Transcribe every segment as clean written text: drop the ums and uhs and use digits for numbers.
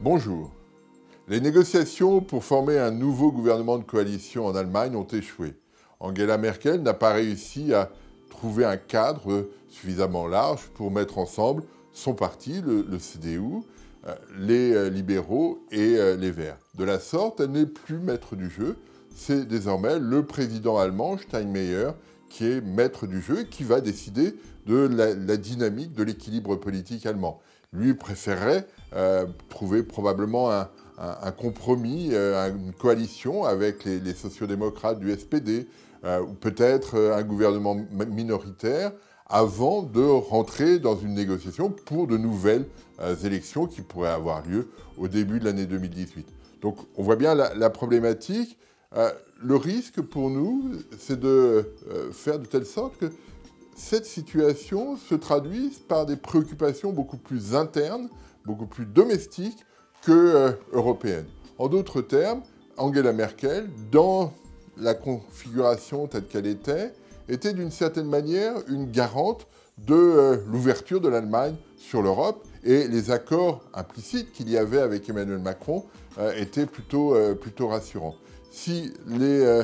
Bonjour. Les négociations pour former un nouveau gouvernement de coalition en Allemagne ont échoué. Angela Merkel n'a pas réussi à trouver un cadre suffisamment large pour mettre ensemble son parti, le CDU, les libéraux et les Verts. De la sorte, elle n'est plus maître du jeu. C'est désormais le président allemand, Steinmeier, qui est maître du jeu et qui va décider de la dynamique de l'équilibre politique allemand. Lui préférerait trouver probablement un compromis, une coalition avec les sociodémocrates du SPD, ou peut-être un gouvernement minoritaire, avant de rentrer dans une négociation pour de nouvelles élections qui pourraient avoir lieu au début de l'année 2018. Donc on voit bien la problématique. Le risque pour nous, c'est de faire de telle sorte que cette situation se traduise par des préoccupations beaucoup plus internes, beaucoup plus domestiques que européennes. En d'autres termes, Angela Merkel, dans la configuration telle qu'elle était d'une certaine manière une garante de l'ouverture de l'Allemagne sur l'Europe, et les accords implicites qu'il y avait avec Emmanuel Macron étaient plutôt rassurants. Si les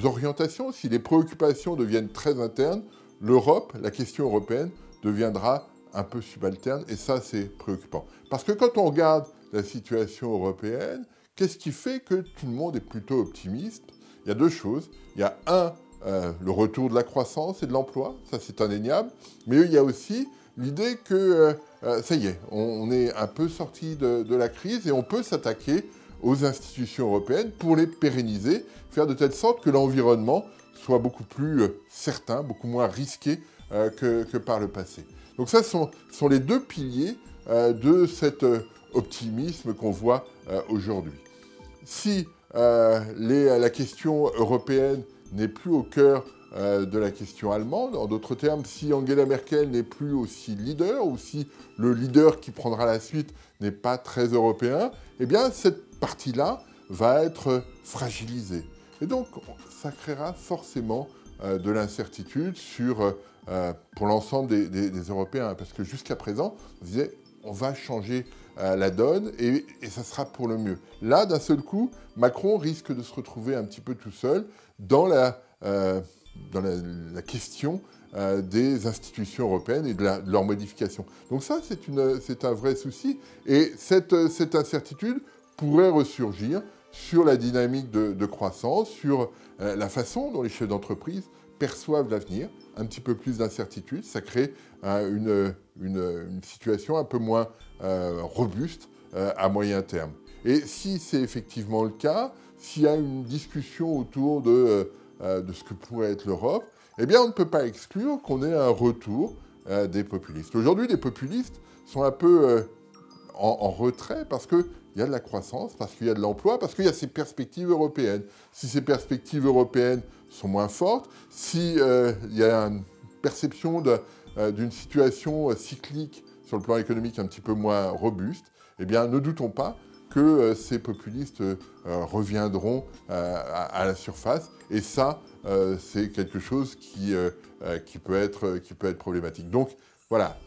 orientations, si les préoccupations deviennent très internes, l'Europe, la question européenne, deviendra un peu subalterne, et ça, c'est préoccupant. Parce que quand on regarde la situation européenne, qu'est-ce qui fait que tout le monde est plutôt optimiste? Il y a deux choses. Il y a le retour de la croissance et de l'emploi, ça c'est indéniable, mais il y a aussi l'idée que, ça y est, on est un peu sorti de la crise et on peut s'attaquer aux institutions européennes pour les pérenniser, faire de telle sorte que l'environnement soit beaucoup plus certain, beaucoup moins risqué que par le passé. Donc ça sont les deux piliers de cet optimisme qu'on voit aujourd'hui. Si la question européenne n'est plus au cœur de la question allemande, en d'autres termes, si Angela Merkel n'est plus aussi leader, ou si le leader qui prendra la suite n'est pas très européen, eh bien cette partie-là va être fragilisée. Et donc, ça créera forcément de l'incertitude pour l'ensemble des Européens. Parce que jusqu'à présent, on disait, on va changer la donne et ça sera pour le mieux. Là, d'un seul coup, Macron risque de se retrouver un petit peu tout seul dans la question des institutions européennes et de leur modification. Donc ça, c'est un vrai souci. Et cette incertitude pourrait ressurgir sur la dynamique de croissance, sur la façon dont les chefs d'entreprise perçoivent l'avenir, un petit peu plus d'incertitude, ça crée une situation un peu moins robuste à moyen terme. Et si c'est effectivement le cas, s'il y a une discussion autour de ce que pourrait être l'Europe, eh bien on ne peut pas exclure qu'on ait un retour des populistes. Aujourd'hui, les populistes sont un peu en retrait parce qu'il y a de la croissance, parce qu'il y a de l'emploi, parce qu'il y a ces perspectives européennes. Si ces perspectives européennes sont moins fortes, s'il y a une perception d'une situation cyclique sur le plan économique un petit peu moins robuste, eh bien ne doutons pas que ces populistes reviendront à la surface. Et ça, c'est quelque chose qui peut être problématique. Donc voilà,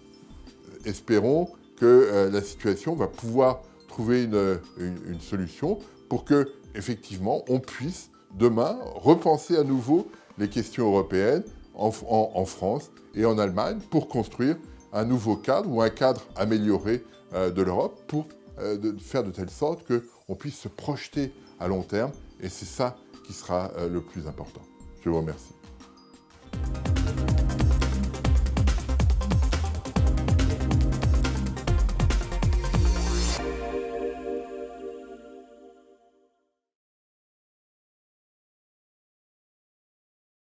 espérons que la situation va pouvoir trouver une solution pour que, effectivement, on puisse demain repenser à nouveau les questions européennes en France et en Allemagne pour construire un nouveau cadre ou un cadre amélioré de l'Europe pour faire de telle sorte qu'on puisse se projeter à long terme, et c'est ça qui sera le plus important. Je vous remercie.